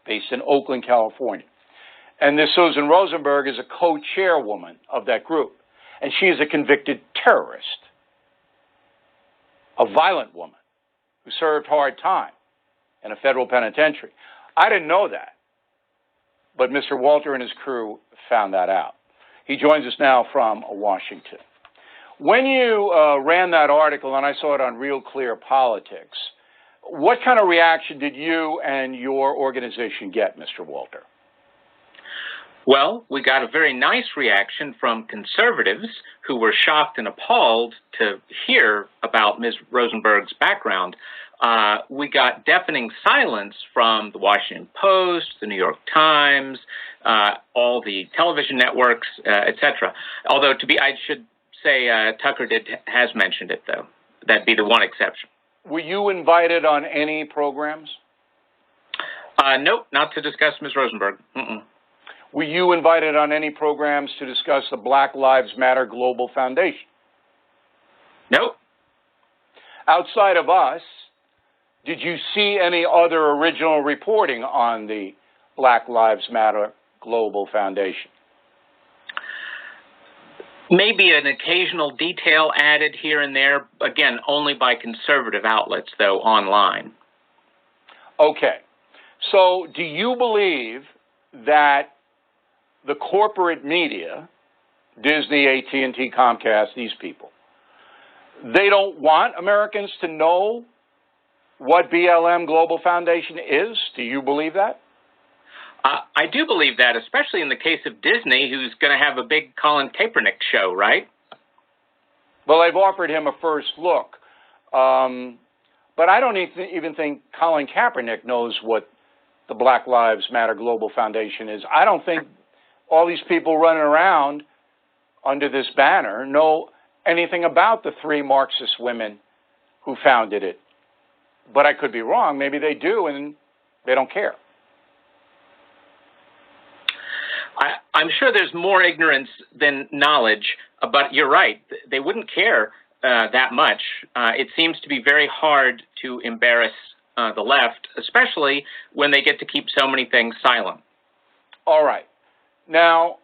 based in Oakland, California. And this Susan Rosenberg is a co-chairwoman of that group. And she is a convicted terrorist, a violent woman who served hard time in a federal penitentiary. I didn't know that, but Mr. Walter and his crew found that out. He joins us now from Washington. When you ran that article, and I saw it on Real Clear Politics, what kind of reaction did you and your organization get, Mr. Walter? Well, we got a very nice reaction from conservatives who were shocked and appalled to hear about Ms. Rosenberg's background. We got deafening silence from the Washington Post, the New York Times, all the television networks, etc. Although, I should say Tucker has mentioned it, though. That'd be the one exception. Were you invited on any programs? Nope, not to discuss Ms. Rosenberg. Mm-mm. Were you invited on any programs to discuss the Black Lives Matter Global Foundation? Nope. Outside of us, did you see any other original reporting on the Black Lives Matter Global Foundation? Maybe an occasional detail added here and there, again, only by conservative outlets, though, online. Okay. So do you believe that the corporate media, Disney, AT&T, Comcast, these people, they don't want Americans to know what BLM Global Foundation is? Do you believe that? I do believe that, especially in the case of Disney, who's going to have a big Colin Kaepernick show, right? Well, they've offered him a first look. But I don't even think Colin Kaepernick knows what the Black Lives Matter Global Foundation is. I don't think all these people running around under this banner know anything about the three Marxist women who founded it. But I could be wrong. Maybe they do, and they don't care. I'm sure there's more ignorance than knowledge, but you're right. They wouldn't care that much. It seems to be very hard to embarrass the left, especially when they get to keep so many things silent. All right. Now,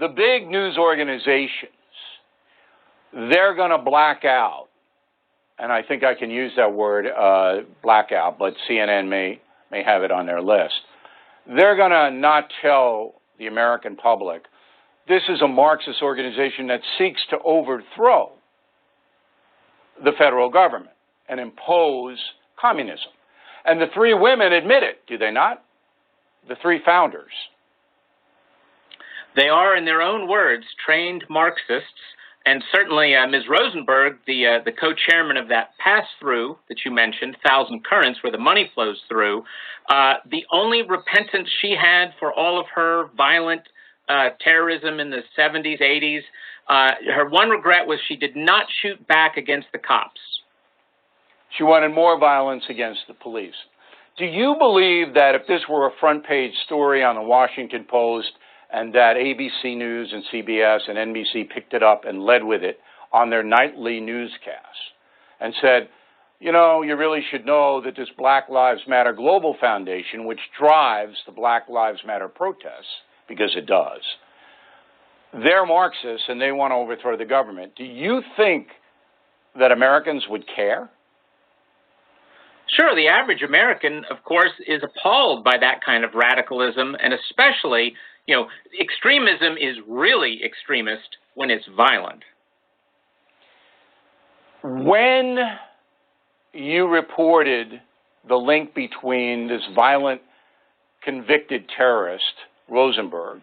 the big news organizations, they're going to black out, and I think I can use that word, blackout, but CNN may have it on their list. They're going to not tell the American public this is a Marxist organization that seeks to overthrow the federal government and impose communism. And the three women admit it, do they not? The three founders. They are, in their own words, trained Marxists, and certainly Ms. Rosenberg, the co-chairman of that pass-through that you mentioned, Thousand Currents, where the money flows through, the only repentance she had for all of her violent terrorism in the 70s, 80s, her one regret was she did not shoot back against the cops. She wanted more violence against the police. Do you believe that if this were a front-page story on the Washington Post and that ABC News and CBS and NBC picked it up and led with it on their nightly newscasts and said, you know, you really should know that this Black Lives Matter Global Foundation, which drives the Black Lives Matter protests, because it does, they're Marxists and they want to overthrow the government. Do you think that Americans would care? Sure, the average American, of course, is appalled by that kind of radicalism, and especially, you know, extremism is really extremist when it's violent. When you reported the link between this violent, convicted terrorist, Rosenberg,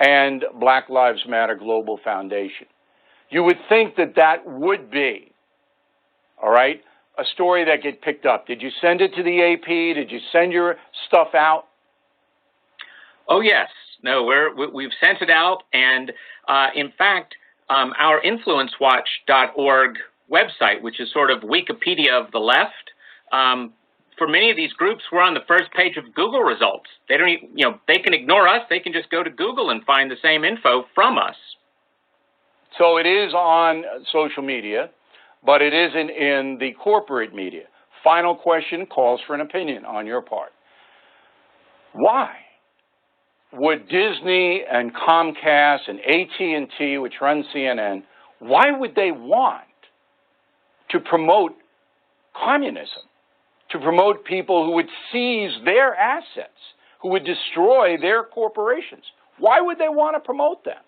and Black Lives Matter Global Foundation, you would think that that would be, all right, a story that get picked up. Did you send it to the AP? Did you send your stuff out? Oh, yes. No, we've sent it out. And in fact, our InfluenceWatch.org website, which is sort of Wikipedia of the left, for many of these groups, we're on the first page of Google results. They don't, you know, they can ignore us. They can just go to Google and find the same info from us. So it is on social media, but it isn't in the corporate media. Final question calls for an opinion on your part. Why would Disney and Comcast and AT&T, which run CNN, why would they want to promote communism, to promote people who would seize their assets, who would destroy their corporations? Why would they want to promote them?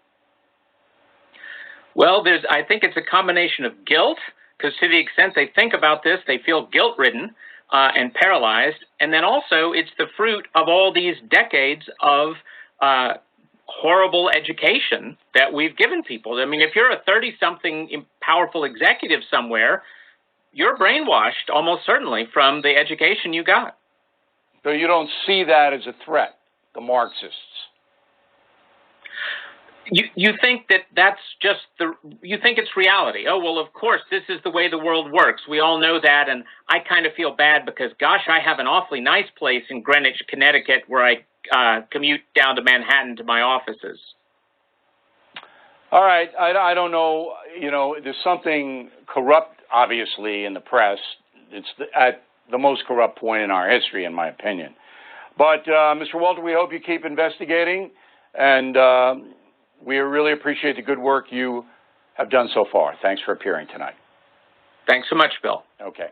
Well, I think it's a combination of guilt, because to the extent they think about this, they feel guilt-ridden and paralyzed. And then also it's the fruit of all these decades of horrible education that we've given people. I mean, if you're a 30-something powerful executive somewhere, you're brainwashed almost certainly from the education you got. So you don't see that as a threat, the Marxists? You think that's just you think it's reality. Oh, well, of course, this is the way the world works. We all know that, and I kind of feel bad because, gosh, I have an awfully nice place in Greenwich, Connecticut, where I commute down to Manhattan to my offices. All right, I don't know, there's something corrupt, obviously, in the press. It's at the most corrupt point in our history, in my opinion. But, Mr. Walter, we hope you keep investigating, and we really appreciate the good work you have done so far. Thanks for appearing tonight. Thanks so much, Bill. Okay.